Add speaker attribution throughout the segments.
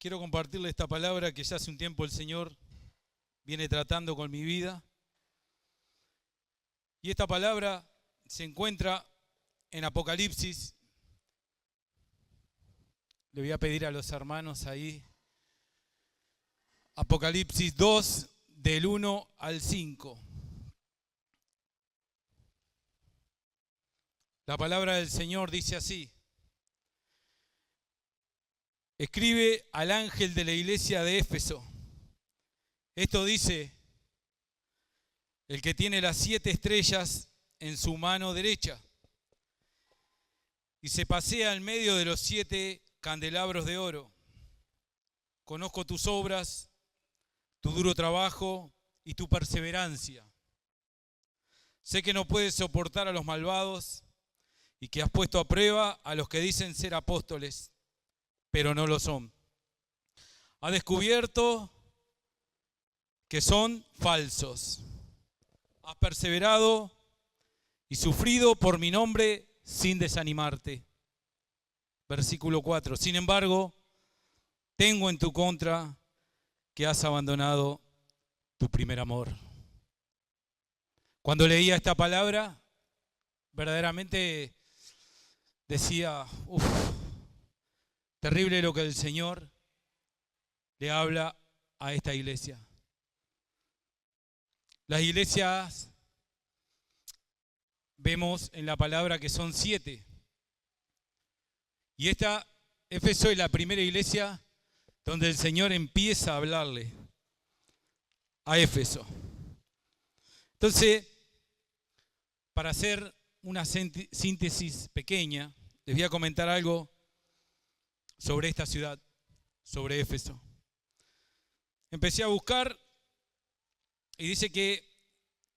Speaker 1: Quiero compartirle esta palabra que ya hace un tiempo el Señor viene tratando con mi vida. Y esta palabra se encuentra en Apocalipsis. Le voy a pedir a los hermanos ahí. Apocalipsis 2, del 1 al 5. La palabra del Señor dice así. Escribe al ángel de la iglesia de Éfeso. Esto dice el que tiene las 7 estrellas en su mano derecha y se pasea en medio de los 7 candelabros de oro. Conozco tus obras, tu duro trabajo y tu perseverancia. Sé que no puedes soportar a los malvados y que has puesto a prueba a los que dicen ser apóstoles, pero no lo son. Has descubierto que son falsos. Has perseverado y sufrido por mi nombre sin desanimarte. Versículo 4. Sin embargo, tengo en tu contra que has abandonado tu primer amor. Cuando leía esta palabra, verdaderamente decía, terrible lo que el Señor le habla a esta iglesia. Las iglesias vemos en la palabra que son 7. Y esta, Éfeso, es la primera iglesia donde el Señor empieza a hablarle a Éfeso. Entonces, para hacer una síntesis pequeña, les voy a comentar algo sobre esta ciudad, sobre Éfeso. Empecé a buscar y dice que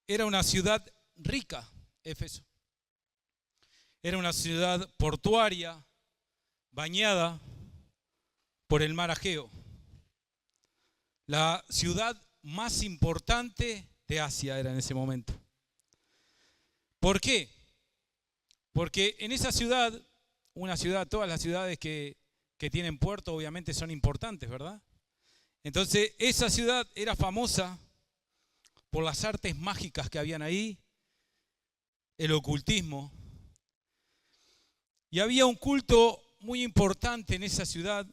Speaker 1: era una ciudad rica, Éfeso. Era una ciudad portuaria, bañada por el mar Egeo. La ciudad más importante de Asia era en ese momento. ¿Por qué? Porque en esa ciudad, una ciudad, todas las ciudades que tienen puerto obviamente son importantes, ¿verdad? Entonces esa ciudad era famosa por las artes mágicas que habían ahí, el ocultismo. Y había un culto muy importante en esa ciudad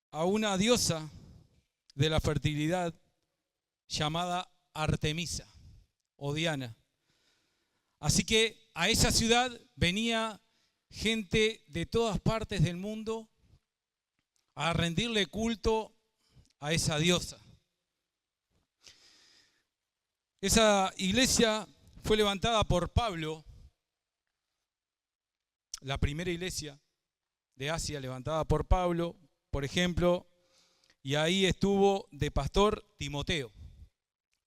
Speaker 1: a una diosa de la fertilidad llamada Artemisa o Diana. Así que a esa ciudad venía gente de todas partes del mundo a rendirle culto a esa diosa. Esa iglesia fue levantada por Pablo, la primera iglesia de Asia levantada por Pablo, por ejemplo, y ahí estuvo de pastor Timoteo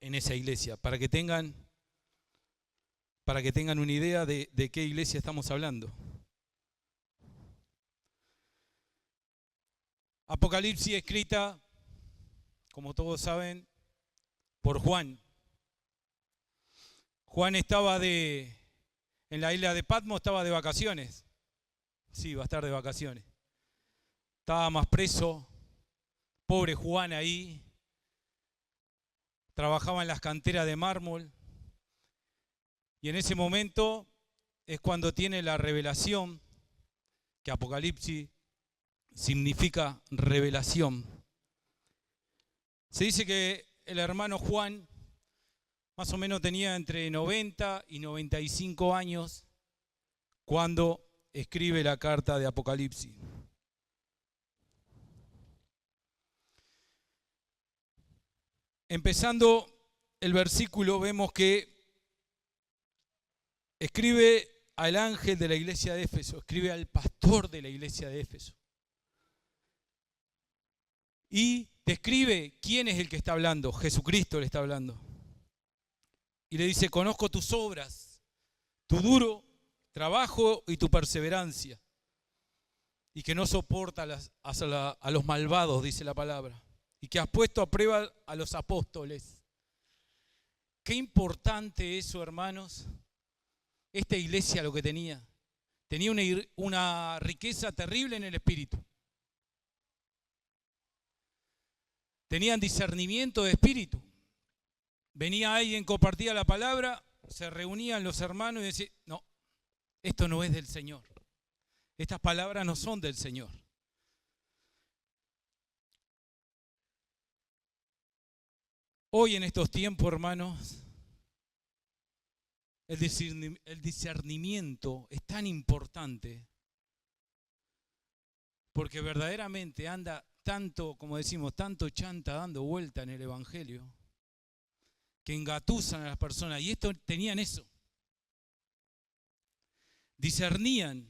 Speaker 1: en esa iglesia, para que tengan una idea de qué iglesia estamos hablando. Apocalipsis escrita, como todos saben, por Juan. Juan estaba en la isla de Patmos, estaba de vacaciones. Sí, va a estar de vacaciones. Estaba más preso, pobre Juan ahí. Trabajaba en las canteras de mármol. Y en ese momento es cuando tiene la revelación, que Apocalipsis significa revelación. Se dice que el hermano Juan más o menos tenía entre 90 y 95 años cuando escribe la carta de Apocalipsis. Empezando el versículo vemos que escribe al ángel de la iglesia de Éfeso, escribe al pastor de la iglesia de Éfeso. Y describe quién es el que está hablando, Jesucristo le está hablando. Y le dice, conozco tus obras, tu duro trabajo y tu perseverancia. Y que no soporta a los malvados, dice la palabra. Y que has puesto a prueba a los apóstoles. Qué importante eso, hermanos. Esta iglesia lo que tenía una riqueza terrible en el espíritu. Tenían discernimiento de espíritu. Venía alguien, compartía la palabra, se reunían los hermanos y decían, no, esto no es del Señor. Estas palabras no son del Señor. Hoy en estos tiempos, hermanos, el discernimiento es tan importante porque verdaderamente anda tanto, como decimos, tanto chanta dando vuelta en el Evangelio que engatusan a las personas. Y estos tenían eso. Discernían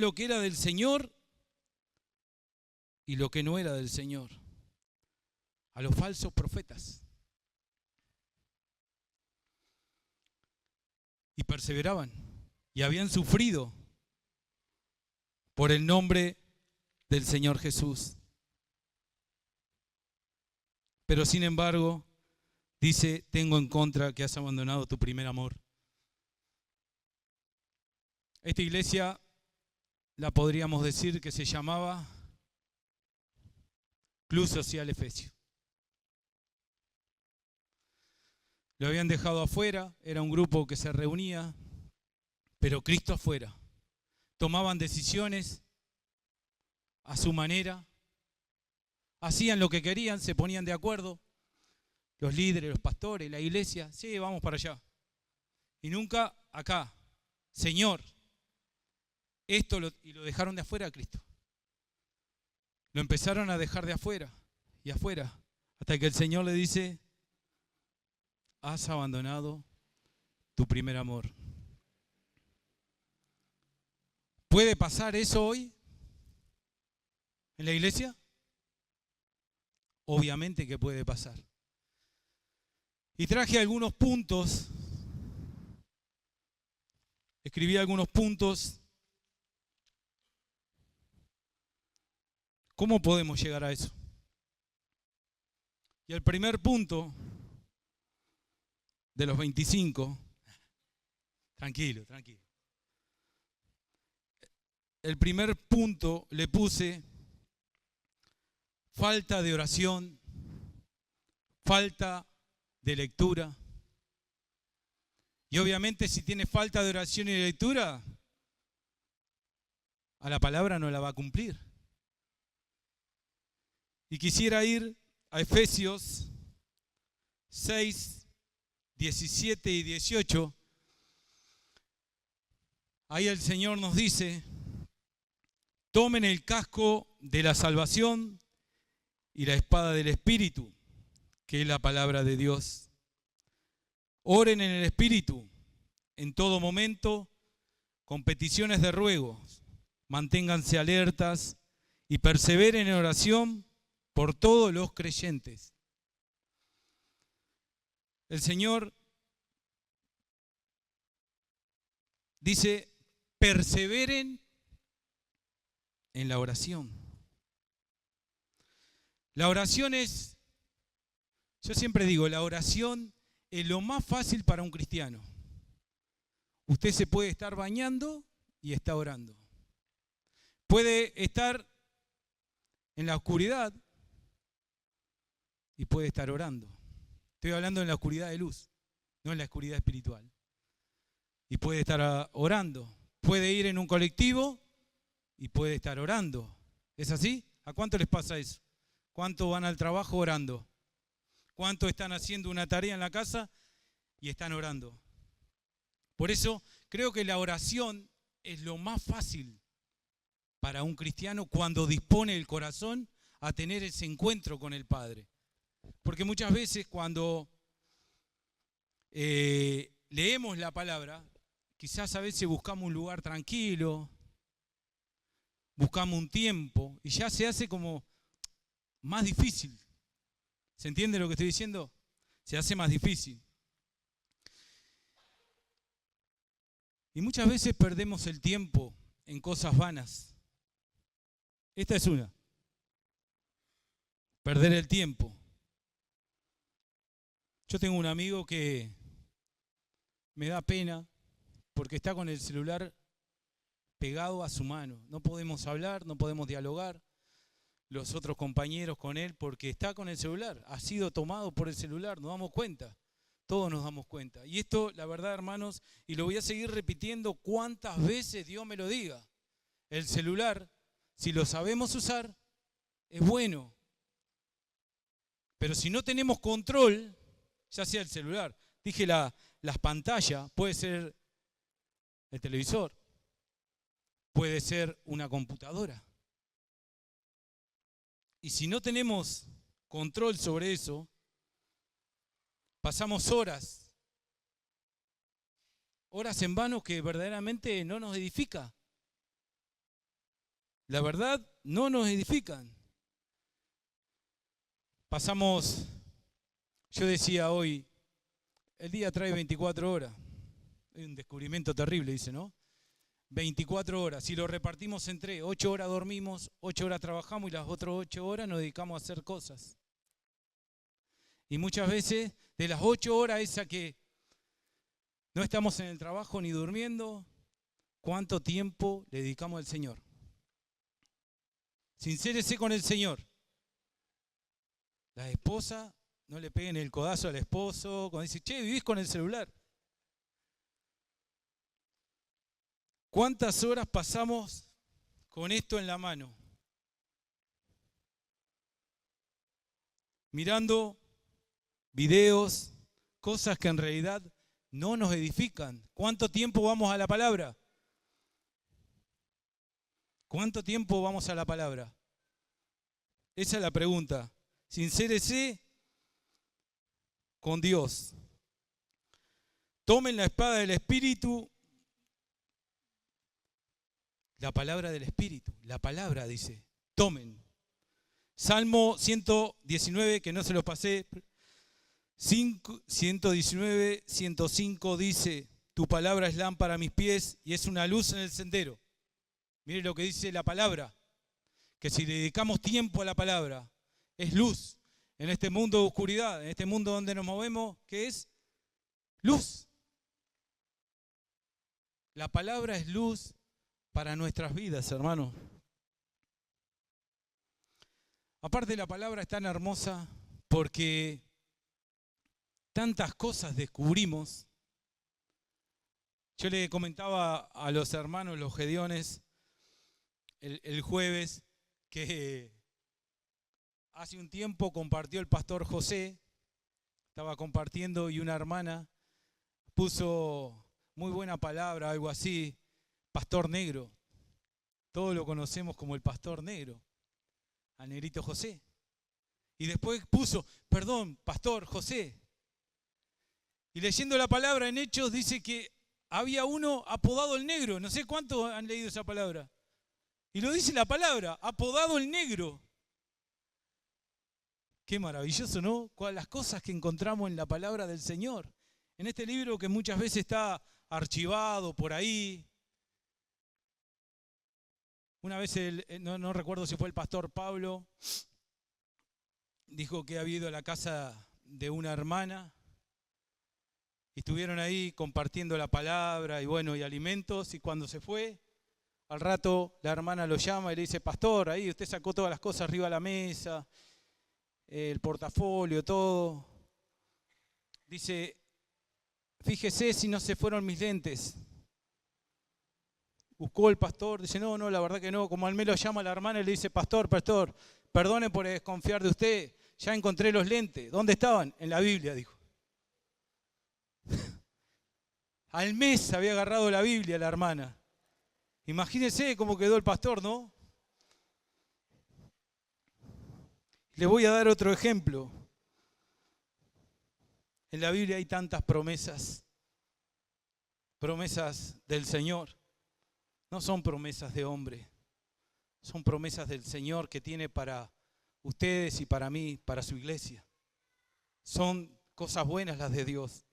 Speaker 1: lo que era del Señor y lo que no era del Señor. A los falsos profetas. Y perseveraban. Y habían sufrido por el nombre del Señor Jesús. Pero sin embargo, dice, tengo en contra que has abandonado tu primer amor. Esta iglesia la podríamos decir que se llamaba Club Social Efesio. Lo habían dejado afuera, era un grupo que se reunía, pero Cristo afuera. Tomaban decisiones a su manera, hacían lo que querían, se ponían de acuerdo, los líderes, los pastores, la iglesia, sí, vamos para allá. Y nunca acá, Señor, y lo dejaron de afuera a Cristo. Lo empezaron a dejar de afuera y afuera, hasta que el Señor le dice, has abandonado tu primer amor. ¿Puede pasar eso hoy en la iglesia? Obviamente que puede pasar. Y traje algunos puntos, escribí algunos puntos. ¿Cómo podemos llegar a eso? Y el primer punto de los 25, tranquilo. El primer punto le puse falta de oración, falta de lectura. Y obviamente si tiene falta de oración y de lectura, a la palabra no la va a cumplir. Y quisiera ir a Efesios 6, 17 y 18. Ahí el Señor nos dice, tomen el casco de la salvación y la espada del Espíritu, que es la palabra de Dios. Oren en el Espíritu en todo momento con peticiones de ruego. Manténganse alertas y perseveren en oración por todos los creyentes. El Señor dice, perseveren en la oración. La oración es, yo siempre digo, la oración es lo más fácil para un cristiano. Usted se puede estar bañando y está orando. Puede estar en la oscuridad y puede estar orando. Estoy hablando en la oscuridad de luz, no en la oscuridad espiritual. Y puede estar orando. Puede ir en un colectivo y puede estar orando. ¿Es así? ¿A cuánto les pasa eso? ¿Cuánto van al trabajo orando? ¿Cuánto están haciendo una tarea en la casa y están orando? Por eso creo que la oración es lo más fácil para un cristiano cuando dispone el corazón a tener ese encuentro con el Padre. Porque muchas veces cuando leemos la palabra, quizás a veces buscamos un lugar tranquilo, buscamos un tiempo y ya se hace como más difícil. ¿Se entiende lo que estoy diciendo? Se hace más difícil. Y muchas veces perdemos el tiempo en cosas vanas. Esta es una. Perder el tiempo. Yo tengo un amigo que me da pena porque está con el celular pegado a su mano. No podemos hablar, no podemos dialogar. los otros compañeros con él porque está con el celular, ha sido tomado por el celular, nos damos cuenta, todos nos damos cuenta. Y esto, la verdad, hermanos, y lo voy a seguir repitiendo cuantas veces Dios me lo diga, el celular, si lo sabemos usar, es bueno. Pero si no tenemos control, ya sea el celular, dije las pantallas, puede ser el televisor, puede ser una computadora. Y si no tenemos control sobre eso, pasamos horas en vano que verdaderamente no nos edifica. La verdad, no nos edifican. Pasamos, yo decía hoy, el día trae 24 horas. Es un descubrimiento terrible, dice, ¿no? 24 horas. Si lo repartimos entre 8 horas dormimos, 8 horas trabajamos y las otras 8 horas nos dedicamos a hacer cosas. Y muchas veces, de las 8 horas esa que no estamos en el trabajo ni durmiendo, ¿cuánto tiempo le dedicamos al Señor? Sincérese con el Señor. Las esposas no le peguen el codazo al esposo cuando dice, che, vivís con el celular. ¿Cuántas horas pasamos con esto en la mano? Mirando videos, cosas que en realidad no nos edifican. ¿Cuánto tiempo vamos a la palabra? ¿Cuánto tiempo vamos a la palabra? Esa es la pregunta. Sincérese con Dios. Tomen la espada del Espíritu. La palabra del Espíritu. La palabra dice, tomen. Salmo 119, que no se los pasé. 119, 105 dice, tu palabra es lámpara a mis pies y es una luz en el sendero. Mire lo que dice la palabra, que si le dedicamos tiempo a la palabra, es luz en este mundo de oscuridad, en este mundo donde nos movemos, ¿qué es? Luz. La palabra es luz para nuestras vidas, hermanos. Aparte, la palabra es tan hermosa porque tantas cosas descubrimos. Yo le comentaba a los hermanos, los Gedeones, el jueves, que hace un tiempo compartió el pastor José, estaba compartiendo y una hermana puso muy buena palabra, algo así, pastor negro. Todos lo conocemos como el pastor negro, al negrito José. Y después puso, perdón, pastor José. Y leyendo la palabra en Hechos dice que había uno apodado el negro. No sé cuántos han leído esa palabra. Y lo dice la palabra, apodado el negro. Qué maravilloso, ¿no? Las cosas que encontramos en la palabra del Señor. En este libro que muchas veces está archivado por ahí. Una vez, no recuerdo si fue el pastor Pablo, dijo que había ido a la casa de una hermana. Y estuvieron ahí compartiendo la palabra y bueno, y alimentos. Y cuando se fue, al rato la hermana lo llama y le dice, pastor, ahí usted sacó todas las cosas arriba de la mesa, el portafolio, todo. Dice, fíjese si no se fueron mis lentes. Buscó el pastor, dice, no, la verdad que no. Como al menos lo llama la hermana y le dice, pastor, perdone por desconfiar de usted, ya encontré los lentes. ¿Dónde estaban? En la Biblia, dijo. Al mes había agarrado la Biblia la hermana. Imagínense cómo quedó el pastor, ¿no? Le voy a dar otro ejemplo. En la Biblia hay tantas promesas. Promesas del Señor. No son promesas de hombre. Son promesas del Señor que tiene para ustedes y para mí, para su iglesia. Son cosas buenas las de Dios.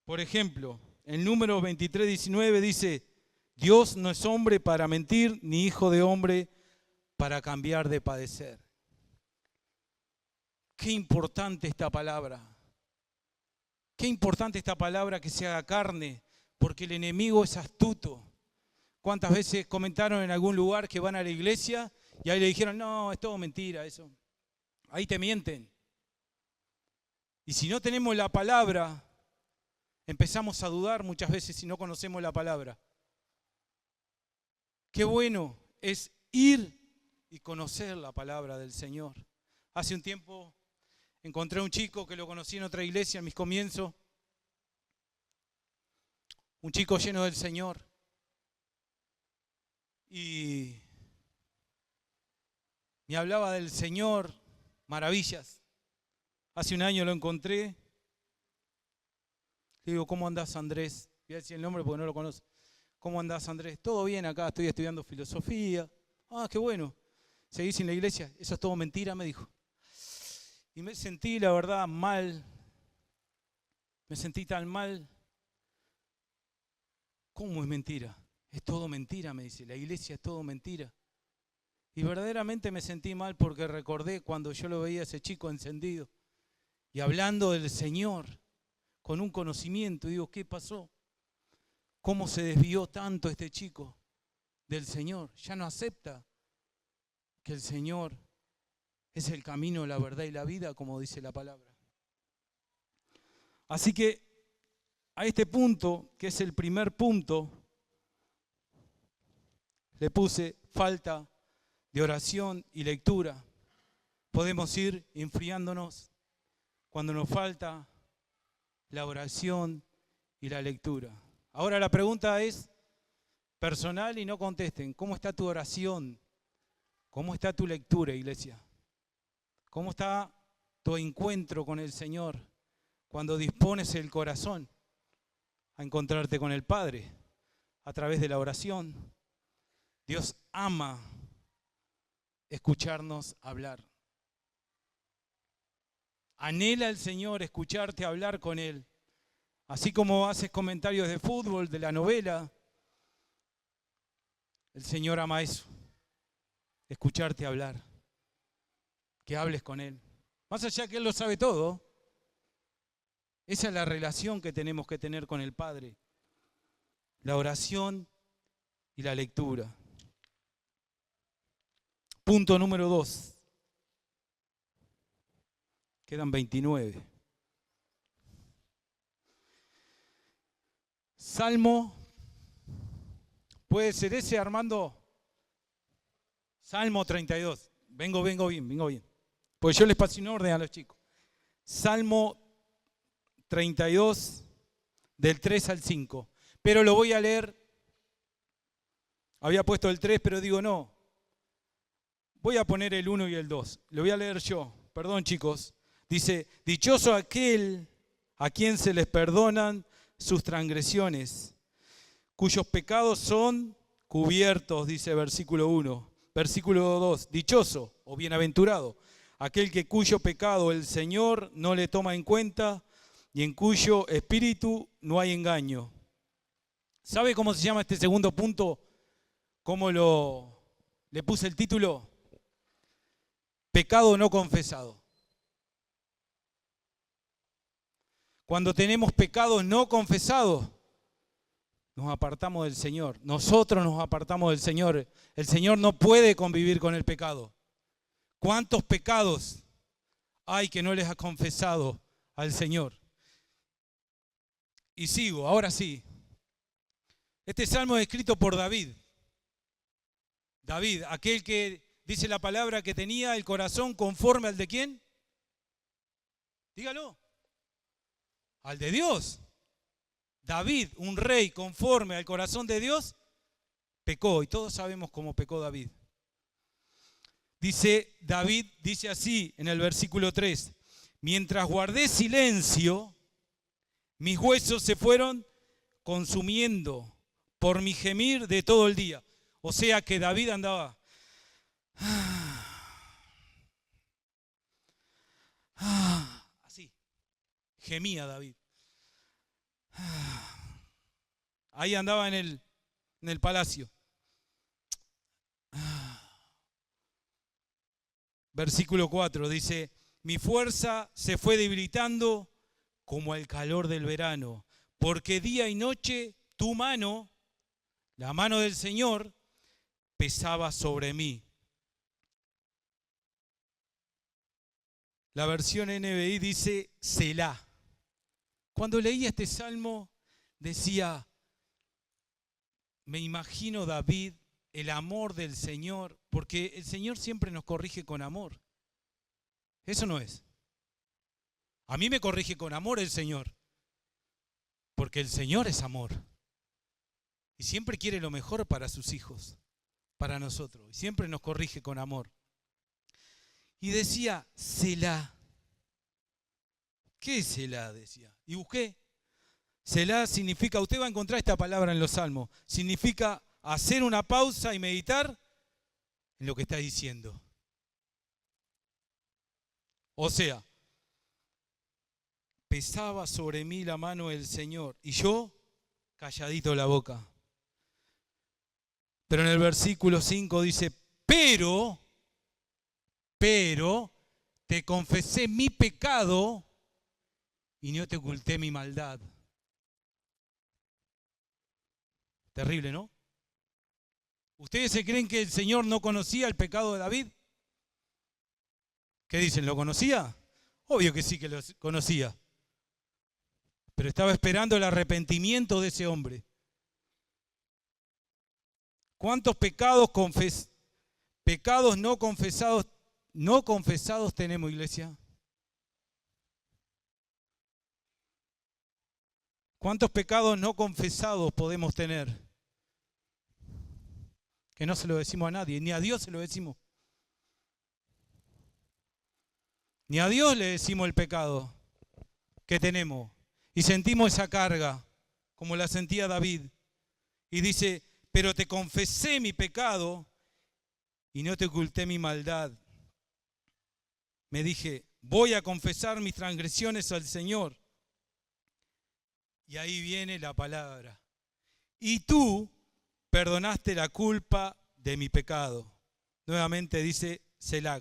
Speaker 1: Por ejemplo, en Números 23, 19 dice, Dios no es hombre para mentir, ni hijo de hombre para cambiar de padecer. Qué importante esta palabra. Qué importante esta palabra que se haga carne, porque el enemigo es astuto. ¿Cuántas veces comentaron en algún lugar que van a la iglesia Y ahí le dijeron, no, es todo mentira eso. Ahí te mienten. Y si no tenemos la palabra, empezamos a dudar muchas veces si no conocemos la palabra. Qué bueno es ir y conocer la palabra del Señor. Hace un tiempo encontré a un chico que lo conocí en otra iglesia en mis comienzos. Un chico lleno del Señor. Y me hablaba del Señor, maravillas. Hace un año lo encontré. Le digo, ¿cómo andás, Andrés? Voy a decir el nombre porque no lo conozco. ¿Cómo andás, Andrés? Todo bien acá, estoy estudiando filosofía. Ah, qué bueno. ¿Seguís en la iglesia? Eso es todo mentira, me dijo. Y me sentí, la verdad, mal. Me sentí tan mal. ¿Cómo es mentira? Es todo mentira, me dice. La iglesia es todo mentira. Y verdaderamente me sentí mal porque recordé cuando yo lo veía a ese chico encendido y hablando del Señor con un conocimiento. Digo, ¿qué pasó? ¿Cómo se desvió tanto este chico del Señor? Ya no acepta que el Señor es el camino, la verdad y la vida, como dice la palabra. Así que a este punto, que es el primer punto, le puse falta de oración y lectura. Podemos ir enfriándonos cuando nos falta la oración y la lectura. Ahora la pregunta es personal y no contesten. ¿Cómo está tu oración? ¿Cómo está tu lectura, iglesia? ¿Cómo está tu encuentro con el Señor cuando dispones el corazón a encontrarte con el Padre a través de la oración? Dios ama escucharnos hablar. Anhela el Señor escucharte hablar con Él. Así como haces comentarios de fútbol, de la novela, el Señor ama eso. Escucharte hablar. Que hables con Él. Más allá que Él lo sabe todo, esa es la relación que tenemos que tener con el Padre. La oración y la lectura. Punto número 2. Quedan 29. Salmo. ¿Puede ser ese, Armando? Salmo 32. Vengo bien. Pues yo les pasé un orden a los chicos. Salmo 32, del 3 al 5. Pero lo voy a leer. Había puesto el 3, pero digo no. Voy a poner el 1 y el 2. Lo voy a leer yo. Perdón, chicos. Dice, dichoso aquel a quien se les perdonan sus transgresiones, cuyos pecados son cubiertos, dice versículo 1. Versículo 2, dichoso o bienaventurado, aquel cuyo pecado el Señor no le toma en cuenta y en cuyo espíritu no hay engaño. ¿Sabe cómo se llama este segundo punto? ¿Cómo le puse el título? Pecado no confesado. Cuando tenemos pecados no confesados, nos apartamos del Señor. Nosotros nos apartamos del Señor. El Señor no puede convivir con el pecado. ¿Cuántos pecados hay que no les ha confesado al Señor? Y sigo, ahora sí. Este salmo es escrito por David. David, aquel que dice la palabra que tenía el corazón conforme al de ¿quién? Dígalo. Al de Dios. David, un rey conforme al corazón de Dios, pecó. Y todos sabemos cómo pecó David. David dice así en el versículo 3. Mientras guardé silencio, mis huesos se fueron consumiendo por mi gemir de todo el día. O sea que David andaba... así. Gemía David. Ahí andaba en el palacio. Versículo 4 dice, mi fuerza se fue debilitando como el calor del verano, porque día y noche tu mano, la mano del Señor, pesaba sobre mí. La versión NBI dice Selah. Cuando leía este salmo decía, me imagino David, el amor del Señor, porque el Señor siempre nos corrige con amor. Eso no es. A mí me corrige con amor el Señor, porque el Señor es amor. Y siempre quiere lo mejor para sus hijos, para nosotros. Y siempre nos corrige con amor. Y decía, Selah. ¿Qué es Selah? Decía. Y busqué. Selah significa, usted va a encontrar esta palabra en los salmos, significa hacer una pausa y meditar en lo que está diciendo. O sea, pesaba sobre mí la mano del Señor y yo calladito la boca. Pero en el versículo 5 dice, pero te confesé mi pecado y no te oculté mi maldad. Terrible, ¿no? ¿Ustedes se creen que el Señor no conocía el pecado de David? ¿Qué dicen? ¿Lo conocía? Obvio que sí que lo conocía. Pero estaba esperando el arrepentimiento de ese hombre. ¿Cuántos pecados no confesados tenemos, iglesia? ¿Cuántos pecados no confesados podemos tener? Que no se lo decimos a nadie, ni a Dios se lo decimos. Ni a Dios le decimos el pecado que tenemos. Y sentimos esa carga, como la sentía David. Y dice, pero te confesé mi pecado y no te oculté mi maldad. Me dije, voy a confesar mis transgresiones al Señor. Y ahí viene la palabra. Y tú perdonaste la culpa de mi pecado. Nuevamente dice Selah.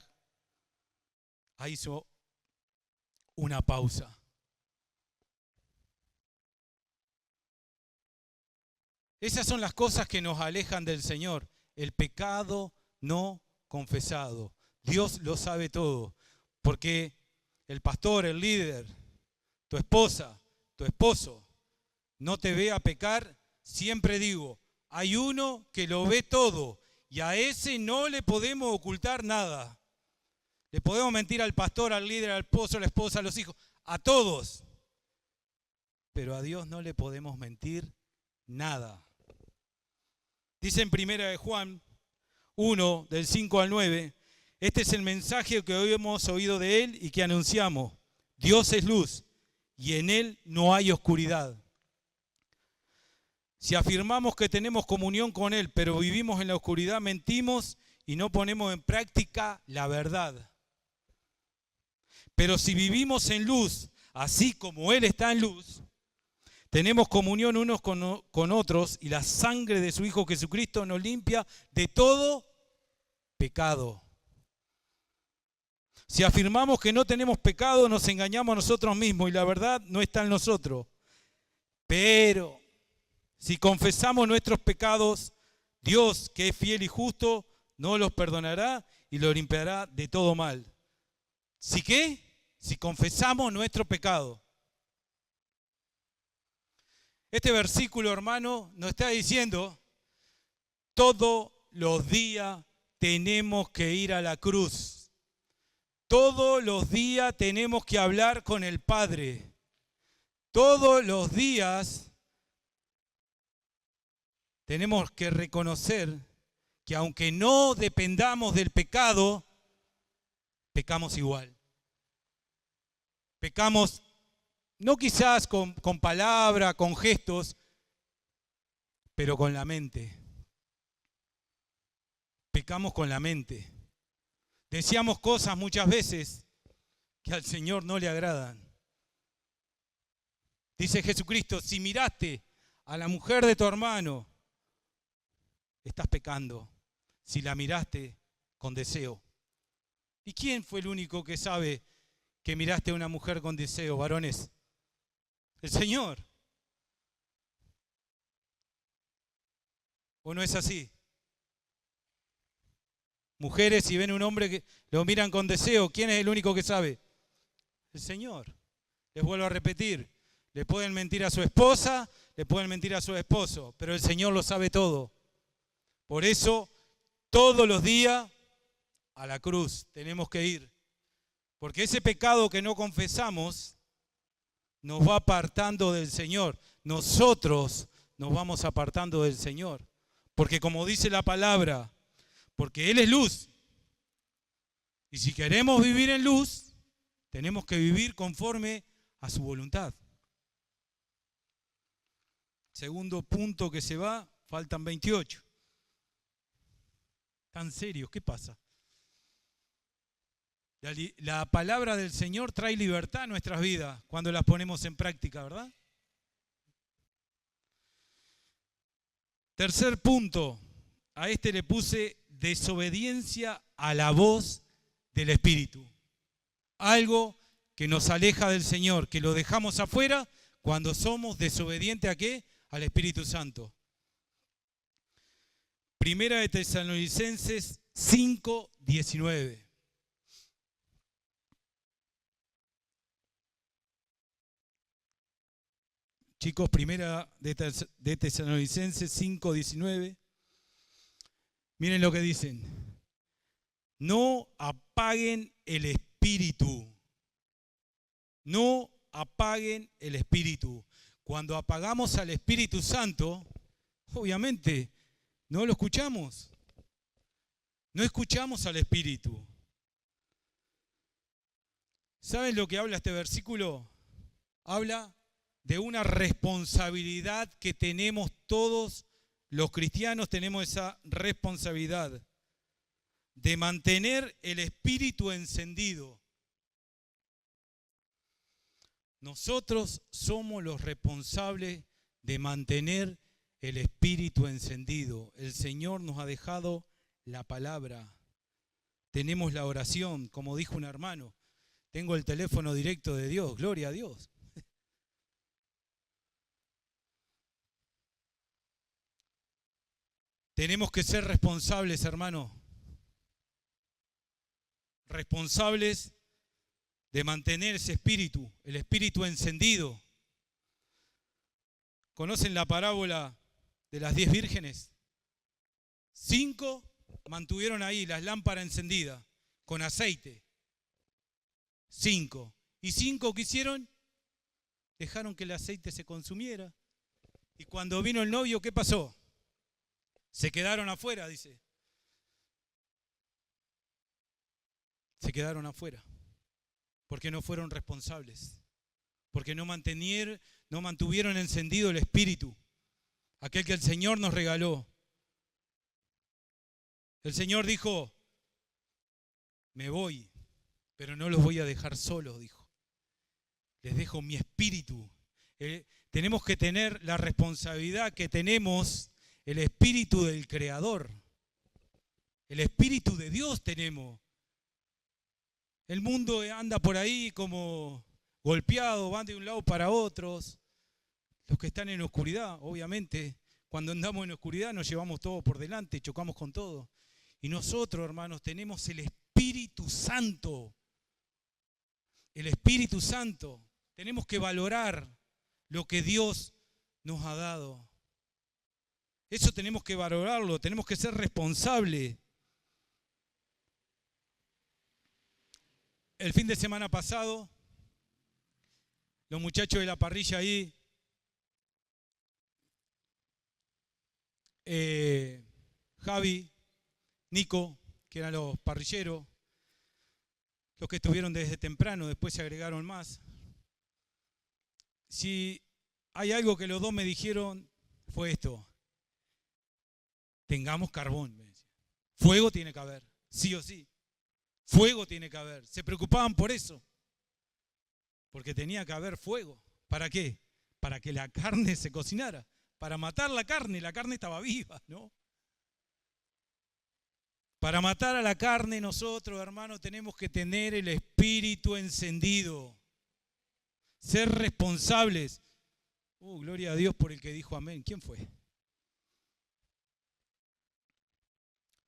Speaker 1: Ahí hizo una pausa. Esas son las cosas que nos alejan del Señor. El pecado no confesado. Dios lo sabe todo. Porque el pastor, el líder, tu esposa, tu esposo, no te ve a pecar, siempre digo, hay uno que lo ve todo y a ese no le podemos ocultar nada. Le podemos mentir al pastor, al líder, al esposo, a la esposa, a los hijos, a todos. Pero a Dios no le podemos mentir nada. Dice en 1 Juan 1, del 5 al 9, este es el mensaje que hoy hemos oído de Él y que anunciamos. Dios es luz y en Él no hay oscuridad. Si afirmamos que tenemos comunión con Él, pero vivimos en la oscuridad, mentimos y no ponemos en práctica la verdad. Pero si vivimos en luz, así como Él está en luz, tenemos comunión unos con otros y la sangre de su Hijo Jesucristo nos limpia de todo pecado. Si afirmamos que no tenemos pecado, nos engañamos a nosotros mismos y la verdad no está en nosotros. Pero si confesamos nuestros pecados, Dios, que es fiel y justo, nos los perdonará y los limpiará de todo mal. ¿Sí qué? Si confesamos nuestro pecado. Este versículo, hermano, nos está diciendo, todos los días tenemos que ir a la cruz. Todos los días tenemos que hablar con el Padre. Todos los días tenemos que reconocer que aunque no dependamos del pecado, pecamos igual. Pecamos no quizás con palabra, con gestos, pero con la mente. Pecamos con la mente. Deseamos cosas muchas veces que al Señor no le agradan. Dice Jesucristo, si miraste a la mujer de tu hermano, estás pecando. Si la miraste con deseo. ¿Y quién fue el único que sabe que miraste a una mujer con deseo, varones? El Señor. ¿O no es así? Mujeres, si ven un hombre que lo miran con deseo, ¿quién es el único que sabe? El Señor. Les vuelvo a repetir, le pueden mentir a su esposa, le pueden mentir a su esposo, pero el Señor lo sabe todo. Por eso, todos los días a la cruz tenemos que ir. Porque ese pecado que no confesamos nos va apartando del Señor. Nosotros nos vamos apartando del Señor. Porque como dice la palabra, porque Él es luz. Y si queremos vivir en luz, tenemos que vivir conforme a su voluntad. Segundo punto que se va, faltan 28. ¿Tan serios? ¿Qué pasa? La palabra del Señor trae libertad a nuestras vidas cuando las ponemos en práctica, ¿verdad? Tercer punto, a este le puse desobediencia a la voz del Espíritu. Algo que nos aleja del Señor, que lo dejamos afuera cuando somos desobedientes ¿a qué? Al Espíritu Santo. Primera de Tesalonicenses 5:19. Chicos, primera de Tesalonicenses 5:19. Miren lo que dicen. No apaguen el espíritu. No apaguen el espíritu. Cuando apagamos al Espíritu Santo, obviamente, no lo escuchamos. No escuchamos al Espíritu. ¿Saben lo que habla este versículo? Habla de una responsabilidad que tenemos todos los cristianos, tenemos esa responsabilidad de mantener el espíritu encendido. Nosotros somos los responsables de mantener el espíritu encendido. El Señor nos ha dejado la palabra. Tenemos la oración, como dijo un hermano. Tengo el teléfono directo de Dios, gloria a Dios. Tenemos que ser responsables, hermano. Responsables de mantener ese espíritu, el espíritu encendido. ¿Conocen la parábola de las 10 vírgenes? 5 mantuvieron ahí las lámparas encendidas con aceite. 5. ¿Y 5 qué hicieron? Dejaron que el aceite se consumiera. Y cuando vino el novio, ¿qué pasó? Se quedaron afuera, dice. Se quedaron afuera. Porque no fueron responsables. Porque no mantuvieron encendido el espíritu. Aquel que el Señor nos regaló. El Señor dijo, me voy, pero no los voy a dejar solos, dijo. Les dejo mi espíritu. Tenemos que tener la responsabilidad que tenemos, el espíritu del Creador. El espíritu de Dios tenemos. El mundo anda por ahí como golpeado, van de un lado para otros. Los que están en oscuridad, obviamente, cuando andamos en oscuridad nos llevamos todo por delante, chocamos con todo. Y nosotros, hermanos, tenemos el Espíritu Santo. El Espíritu Santo. Tenemos que valorar lo que Dios nos ha dado. Eso tenemos que valorarlo, tenemos que ser responsables. El fin de semana pasado, los muchachos de la parrilla ahí, Javi, Nico, que eran los parrilleros, los que estuvieron desde temprano, después se agregaron más. Si hay algo que los dos me dijeron, fue esto. Tengamos carbón, me decía. Fuego tiene que haber, sí o sí. Fuego tiene que haber. Se preocupaban por eso. Porque tenía que haber fuego. ¿Para qué? Para que la carne se cocinara. Para matar la carne estaba viva, ¿no? Para matar a la carne nosotros, hermanos, tenemos que tener el espíritu encendido. Ser responsables. Gloria a Dios por el que dijo amén. ¿Quién fue?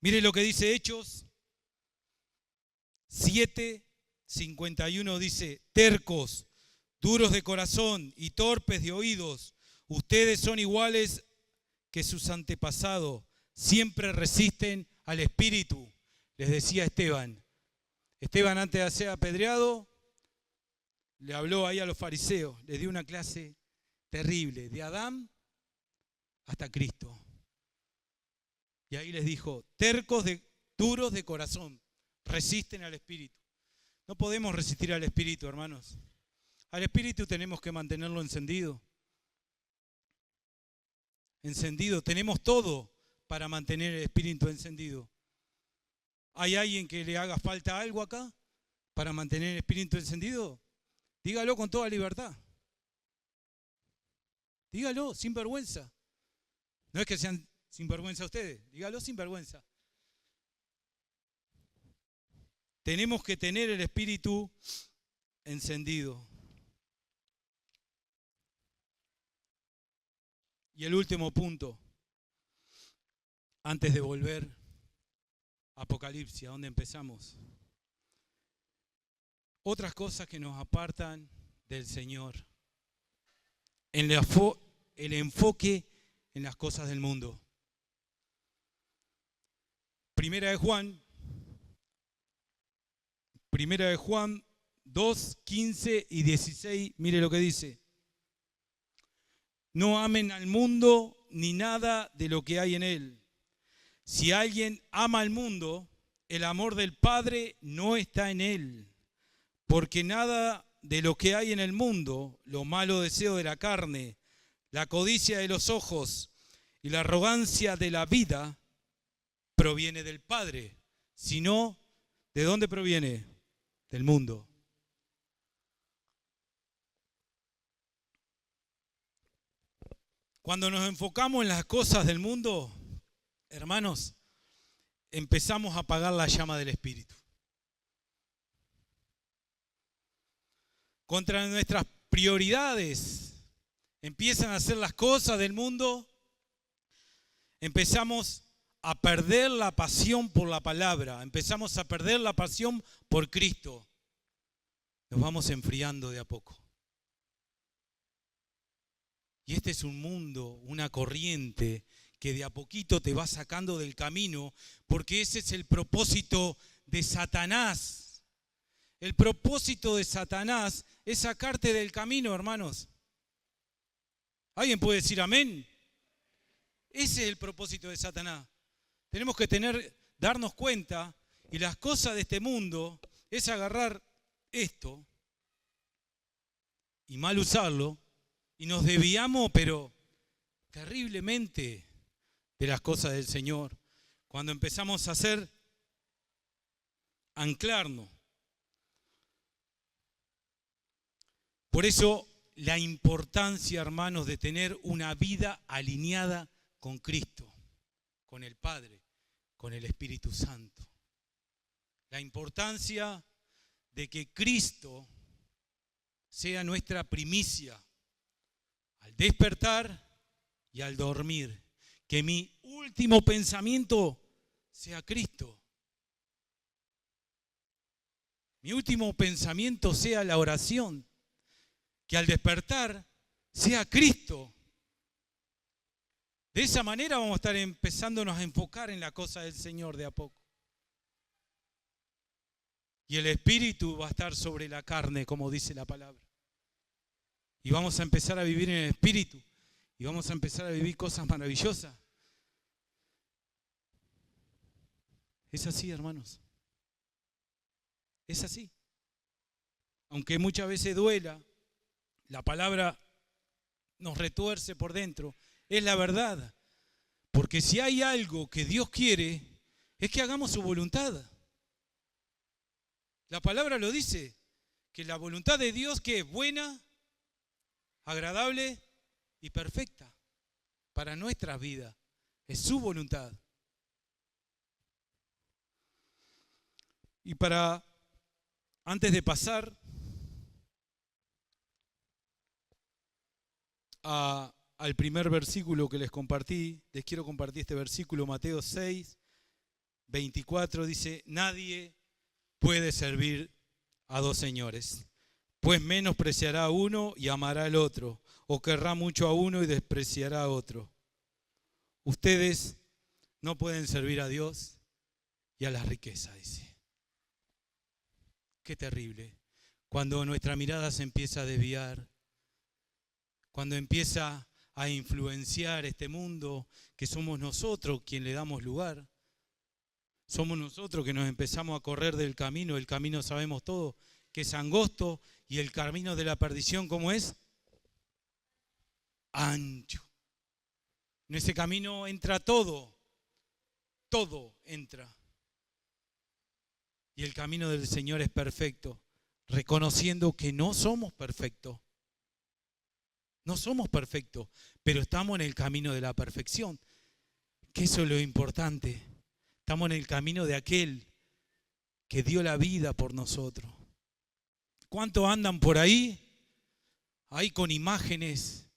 Speaker 1: Mire lo que dice Hechos 7, 51 dice, tercos, duros de corazón y torpes de oídos, ustedes son iguales que sus antepasados, siempre resisten al Espíritu, les decía Esteban. Esteban, antes de ser apedreado, le habló ahí a los fariseos, les dio una clase terrible, de Adán hasta Cristo. Y ahí les dijo, tercos, duros de corazón, resisten al Espíritu. No podemos resistir al Espíritu, hermanos. Al Espíritu tenemos que mantenerlo encendido. Encendido, tenemos todo para mantener el Espíritu encendido. ¿Hay alguien que le haga falta algo acá para mantener el Espíritu encendido? Dígalo con toda libertad. Dígalo sin vergüenza. No es que sean sin vergüenza ustedes, dígalo sin vergüenza. Tenemos que tener el Espíritu encendido. Y el último punto, antes de volver a Apocalipsis, a donde empezamos. Otras cosas que nos apartan del Señor. El enfoque en las cosas del mundo. Primera de Juan 2, 15 y 16, mire lo que dice. No amen al mundo ni nada de lo que hay en él. Si alguien ama al mundo, el amor del Padre no está en él. Porque nada de lo que hay en el mundo, los malos deseos de la carne, la codicia de los ojos y la arrogancia de la vida, proviene del Padre, sino, ¿de dónde proviene? Del mundo. Cuando nos enfocamos en las cosas del mundo, hermanos, empezamos a apagar la llama del Espíritu. Contra nuestras prioridades empiezan a hacer las cosas del mundo, empezamos a perder la pasión por la palabra, empezamos a perder la pasión por Cristo. Nos vamos enfriando de a poco. Y este es un mundo, una corriente que de a poquito te va sacando del camino, porque ese es el propósito de Satanás. El propósito de Satanás es sacarte del camino, hermanos. ¿Alguien puede decir amén? Ese es el propósito de Satanás. Tenemos que darnos cuenta, y las cosas de este mundo es agarrar esto y mal usarlo, y nos desviamos, pero terriblemente, de las cosas del Señor. Cuando empezamos a anclarnos. Por eso la importancia, hermanos, de tener una vida alineada con Cristo, con el Padre, con el Espíritu Santo. La importancia de que Cristo sea nuestra primicia al despertar y al dormir. Que mi último pensamiento sea Cristo. Mi último pensamiento sea la oración. Que al despertar sea Cristo. De esa manera vamos a estar empezándonos a enfocar en la cosa del Señor de a poco. Y el Espíritu va a estar sobre la carne, como dice la palabra. Y vamos a empezar a vivir en el Espíritu. Y vamos a empezar a vivir cosas maravillosas. Es así, hermanos. Es así. Aunque muchas veces duela, la palabra nos retuerce por dentro. Es la verdad. Porque si hay algo que Dios quiere, es que hagamos su voluntad. La palabra lo dice, que la voluntad de Dios que es buena, agradable y perfecta para nuestras vidas. Es su voluntad. Y antes de pasar al primer versículo que les compartí, les quiero compartir este versículo, Mateo 6, 24, dice, nadie puede servir a dos señores, pues menospreciará a uno y amará al otro, o querrá mucho a uno y despreciará a otro. Ustedes no pueden servir a Dios y a la riqueza, dice. Qué terrible. Cuando nuestra mirada se empieza a desviar, cuando empieza a influenciar este mundo, que somos nosotros quien le damos lugar, somos nosotros que nos empezamos a correr del camino. El camino sabemos todo, que es angosto, y el camino de la perdición, ¿cómo es? Ancho. En ese camino entra todo, todo entra. Y el camino del Señor es perfecto, reconociendo que no somos perfectos. No somos perfectos, pero estamos en el camino de la perfección, que eso es lo importante. Estamos en el camino de aquel que dio la vida por nosotros. ¿Cuántos andan por ahí? Ahí con imágenes,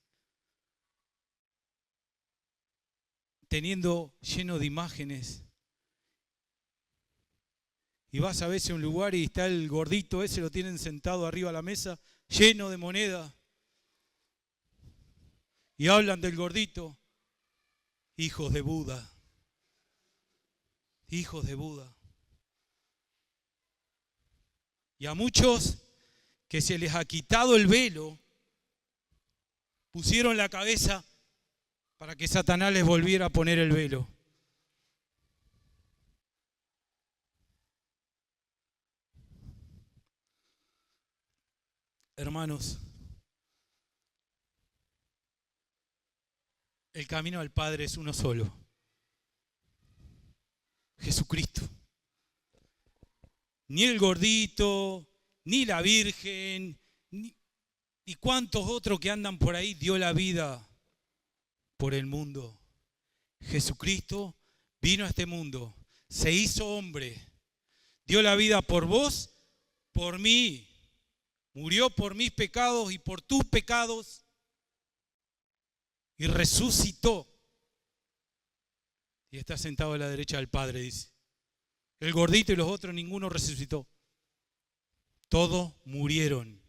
Speaker 1: teniendo lleno de imágenes. Y vas a veces a un lugar y está el gordito ese, lo tienen sentado arriba de la mesa, lleno de moneda. Y hablan del gordito. Hijos de Buda. Hijos de Buda. Y a muchos que se les ha quitado el velo, pusieron la cabeza para que Satanás les volviera a poner el velo. Hermanos, el camino al Padre es uno solo: Jesucristo. Ni el gordito, ni la Virgen, y cuántos otros que andan por ahí dio la vida por el mundo. Jesucristo vino a este mundo, se hizo hombre, dio la vida por vos, por mí, murió por mis pecados y por tus pecados, y resucitó. Y está sentado a la derecha del Padre, dice. El gordito y los otros, ninguno resucitó. Todos murieron,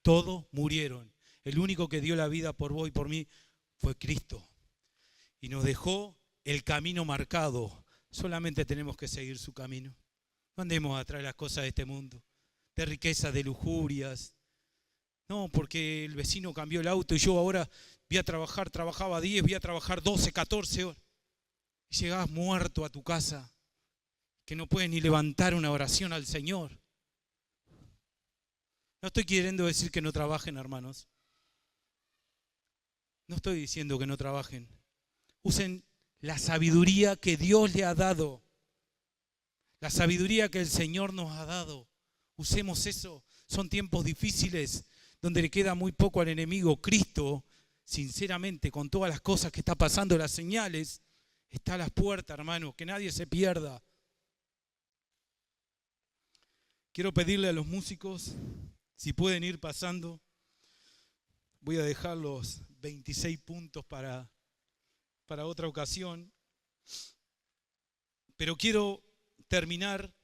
Speaker 1: todos murieron. El único que dio la vida por vos y por mí fue Cristo. Y nos dejó el camino marcado. Solamente tenemos que seguir su camino. No andemos atrás de las cosas de este mundo, de riquezas, de lujurias. No, porque el vecino cambió el auto y yo ahora voy a trabajar, trabajaba 10, voy a trabajar 12, 14 horas. Y llegás muerto a tu casa, que no puedes ni levantar una oración al Señor. No estoy queriendo decir que no trabajen, hermanos. No estoy diciendo que no trabajen. Usen la sabiduría que Dios le ha dado. La sabiduría que el Señor nos ha dado. Usemos eso. Son tiempos difíciles donde le queda muy poco al enemigo. Cristo, sinceramente, con todas las cosas que está pasando, las señales, está a las puertas, hermanos. Que nadie se pierda. Quiero pedirle a los músicos, si pueden ir pasando. Voy a dejar los 26 puntos para otra ocasión. Pero quiero terminar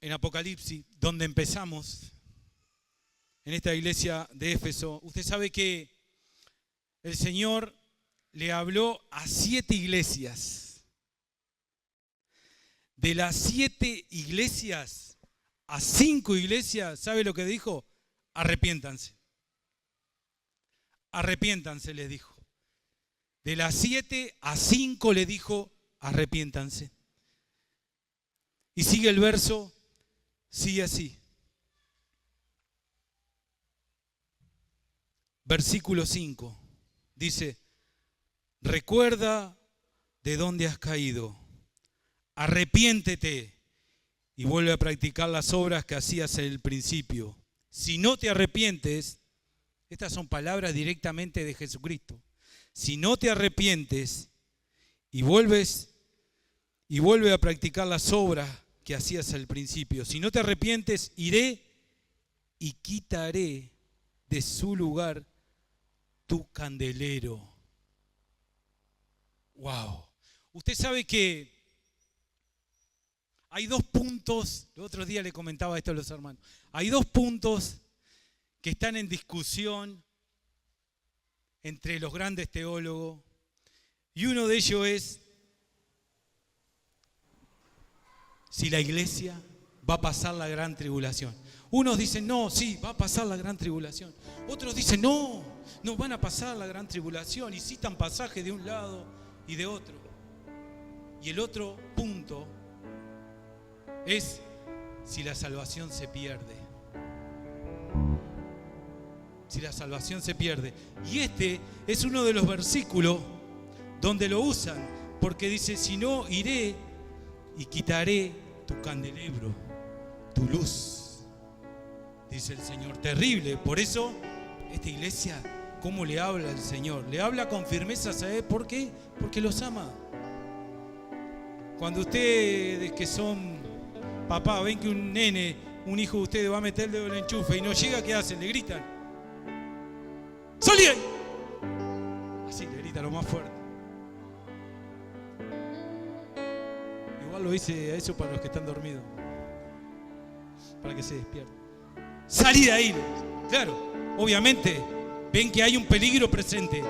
Speaker 1: en Apocalipsis, donde empezamos, en esta iglesia de Éfeso. Usted sabe que el Señor le habló a 7 iglesias. De las 7 iglesias, a 5 iglesias, ¿sabe lo que dijo? Arrepiéntanse. Arrepiéntanse, les dijo. De las 7 a 5 le dijo, arrepiéntanse. Y sigue el verso, sigue así. Versículo 5. Dice, recuerda de dónde has caído. Arrepiéntete y vuelve a practicar las obras que hacías en el principio. Si no te arrepientes, estas son palabras directamente de Jesucristo. Si no te arrepientes y vuelve a practicar las obras que hacías al principio, si no te arrepientes, iré y quitaré de su lugar tu candelero. Wow. Usted sabe que Hay dos puntos, el otro día le comentaba esto a los hermanos, hay dos puntos que están en discusión entre los grandes teólogos, y uno de ellos es si la iglesia va a pasar la gran tribulación. Unos dicen, no, sí, va a pasar la gran tribulación. Otros dicen, no, no van a pasar la gran tribulación, y citan pasajes de un lado y de otro. Y el otro punto es si la salvación se pierde. Si la salvación se pierde. Y este es uno de los versículos donde lo usan, porque dice, si no, iré y quitaré tu candelabro, tu luz, dice el Señor. Terrible. Por eso esta iglesia, ¿cómo le habla el Señor? Le habla con firmeza. ¿Sabe por qué? Porque los ama. Cuando ustedes que son papá ven que un nene, un hijo de ustedes va a meter el dedo en el enchufe y no llega, ¿qué hacen? Le gritan, ¡salí ahí! Así le grita lo más fuerte. Igual lo hice a eso para los que están dormidos, para que se despierten. ¡Salí de ahí! Claro, obviamente ven que hay un peligro presente.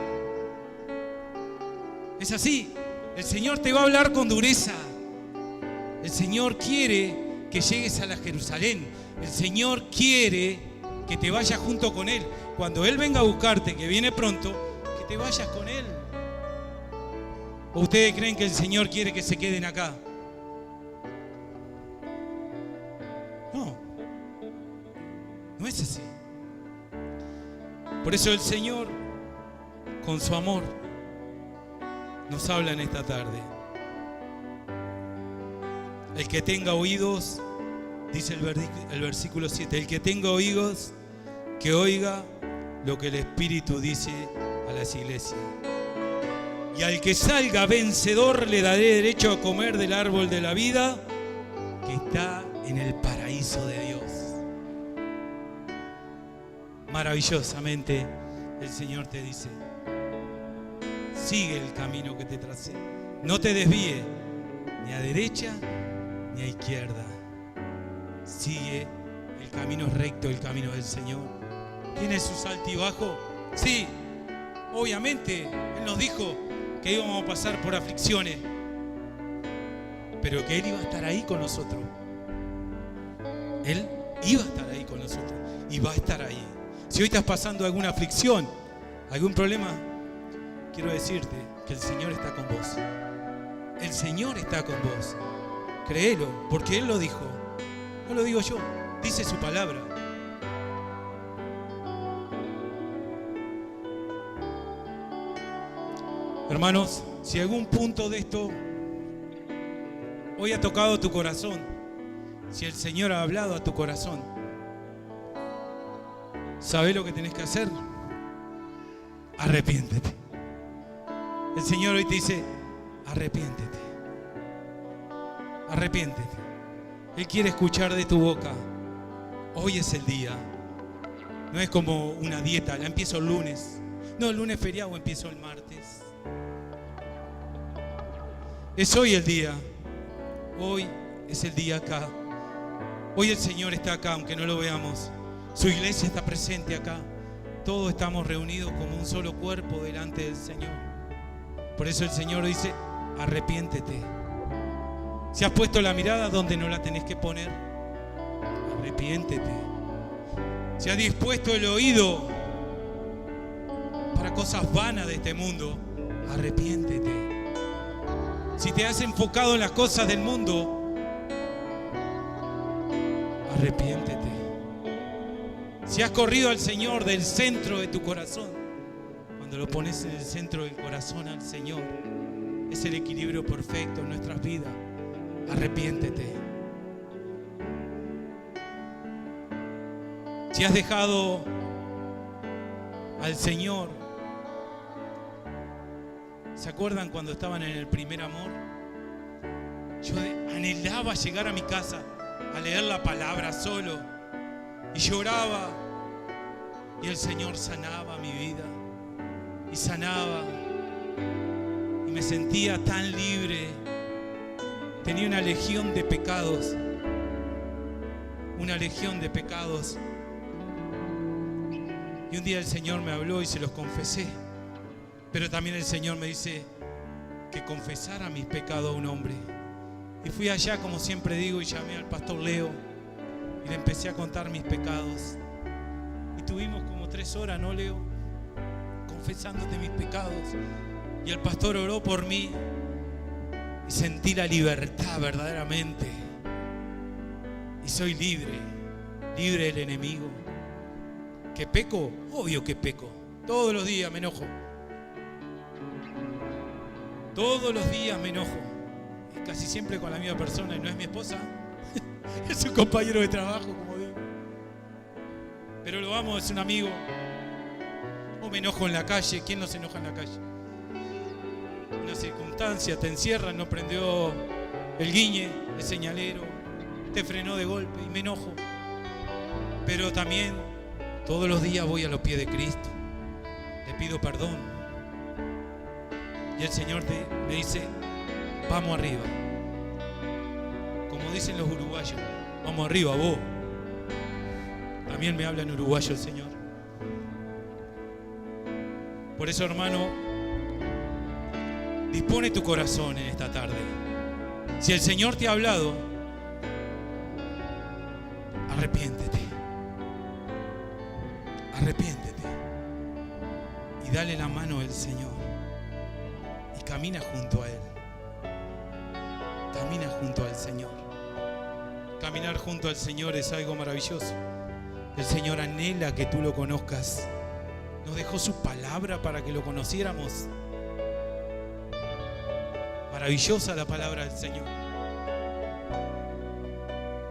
Speaker 1: Es así. El Señor te va a hablar con dureza. El Señor quiere que llegues a la Jerusalén. El Señor quiere que te vayas junto con Él. Cuando Él venga a buscarte, que viene pronto, que te vayas con Él. ¿O ustedes creen que el Señor quiere que se queden acá? No, no es así. Por eso el Señor, con su amor, nos habla en esta tarde. El que tenga oídos, dice el versículo 7, el que tenga oídos, que oiga lo que el Espíritu dice a las iglesias. Y al que salga vencedor le daré derecho a comer del árbol de la vida que está en el paraíso de Dios. Maravillosamente el Señor te dice, sigue el camino que te tracé. No te desvíes ni a derecha ni a izquierda. Sigue el camino recto, el camino del Señor. ¿Tiene sus altibajos? Sí, obviamente. Él nos dijo que íbamos a pasar por aflicciones, pero que Él iba a estar ahí con nosotros. Él iba a estar ahí con nosotros y va a estar ahí. Si hoy estás pasando alguna aflicción, algún problema, quiero decirte que el Señor está con vos. El Señor está con vos. Créelo, porque Él lo dijo. No lo digo yo, dice su palabra. Hermanos, si algún punto de esto hoy ha tocado tu corazón, si el Señor ha hablado a tu corazón, ¿sabés lo que tenés que hacer? Arrepiéntete. El Señor hoy te dice, arrepiéntete. Arrepiéntete. Él quiere escuchar de tu boca. Hoy es el día. No es como una dieta, la empiezo el lunes. No, el lunes feriado, empiezo el martes. Es hoy el día. Hoy es el día acá. Hoy el Señor está acá, aunque no lo veamos. Su iglesia está presente acá. Todos estamos reunidos como un solo cuerpo delante del Señor. Por eso el Señor dice, arrepiéntete. Si has puesto la mirada donde no la tenés que poner, arrepiéntete. Si has dispuesto el oído para cosas vanas de este mundo, arrepiéntete. Si te has enfocado en las cosas del mundo, arrepiéntete. Si has corrido al Señor del centro de tu corazón, cuando lo pones en el centro del corazón al Señor, es el equilibrio perfecto en nuestras vidas. Arrepiéntete. Si has dejado al Señor, ¿se acuerdan cuando estaban en el primer amor? Yo anhelaba llegar a mi casa a leer la palabra solo y lloraba y el Señor sanaba mi vida y sanaba y me sentía tan libre. tenía una legión de pecados. Una legión de pecados. Y un día el Señor me habló y se los confesé. Pero también el Señor me dice que confesara mis pecados a un hombre. Y fui allá, como siempre digo, y llamé al pastor Leo y le empecé a contar mis pecados. Y tuvimos como 3 horas, ¿no, Leo? Confesándote mis pecados. Y el pastor oró por mí y sentí la libertad verdaderamente. Y soy libre, libre del enemigo. ¿Que peco? Obvio que peco. Todos los días me enojo. Todos los días me enojo. Y casi siempre con la misma persona. Y no es mi esposa. Es un compañero de trabajo, como digo. Pero lo amo, es un amigo. O me enojo en la calle. ¿Quién no se enoja en la calle? Una circunstancia, te encierran, no prendió el guiñe, el señalero, te frenó de golpe y me enojo. Pero también todos los días voy a los pies de Cristo, le pido perdón y el Señor me dice: vamos arriba. Como dicen los uruguayos, vamos arriba vos. También me habla en uruguayo el Señor. Por eso, hermano, dispone tu corazón en esta tarde. Si el Señor te ha hablado, arrepiéntete. Arrepiéntete. Y dale la mano al Señor. Y camina junto a Él. Camina junto al Señor. Caminar junto al Señor es algo maravilloso. El Señor anhela que tú lo conozcas. Nos dejó su palabra para que lo conociéramos. Maravillosa la palabra del Señor.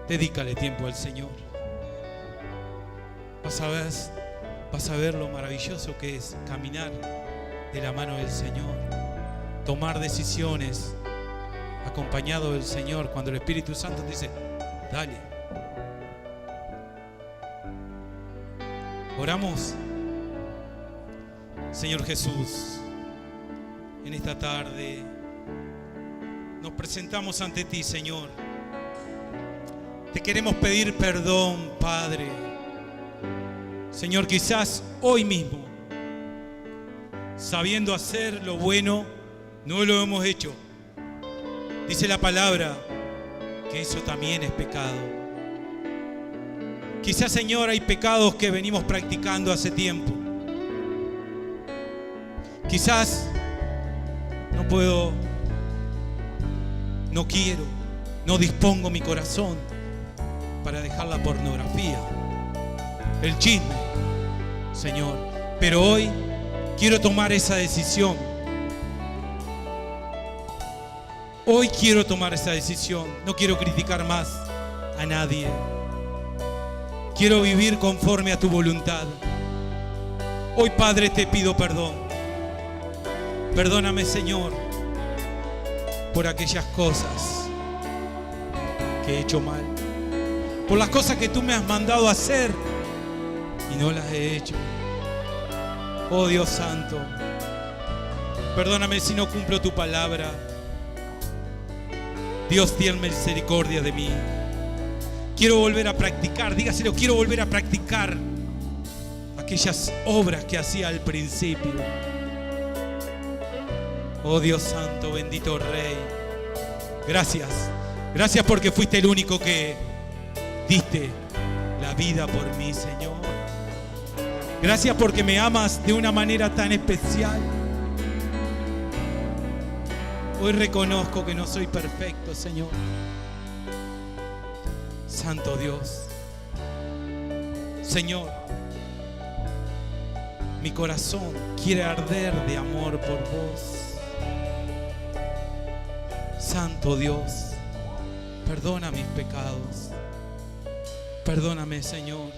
Speaker 1: Dedícale tiempo al Señor. Vas a ver lo maravilloso que es caminar de la mano del Señor. Tomar decisiones acompañado del Señor. Cuando el Espíritu Santo te dice: dale. Oramos. Señor Jesús, en esta tarde nos presentamos ante ti, Señor. Te queremos pedir perdón, Padre. Señor, quizás hoy mismo, sabiendo hacer lo bueno, no lo hemos hecho. Dice la palabra que eso también es pecado. Quizás, Señor, hay pecados que venimos practicando hace tiempo. Quizás no puedo, no quiero, no dispongo mi corazón para dejar la pornografía, el chisme, Señor. Pero hoy quiero tomar esa decisión. Hoy quiero tomar esa decisión. No quiero criticar más a nadie. Quiero vivir conforme a tu voluntad. Hoy, Padre, te pido perdón. Perdóname, Señor, por aquellas cosas que he hecho mal, por las cosas que tú me has mandado a hacer y no las he hecho. Oh Dios Santo, perdóname si no cumplo tu palabra. Dios, ten misericordia de mí. Quiero volver a practicar, dígaselo, quiero volver a practicar aquellas obras que hacía al principio. Oh Dios Santo, bendito Rey. Gracias. Gracias porque fuiste el único que diste la vida por mí, Señor. Gracias porque me amas de una manera tan especial. Hoy reconozco que no soy perfecto, Señor. Santo Dios. Señor, mi corazón quiere arder de amor por vos. Santo Dios, perdona mis pecados. Perdóname, Señor.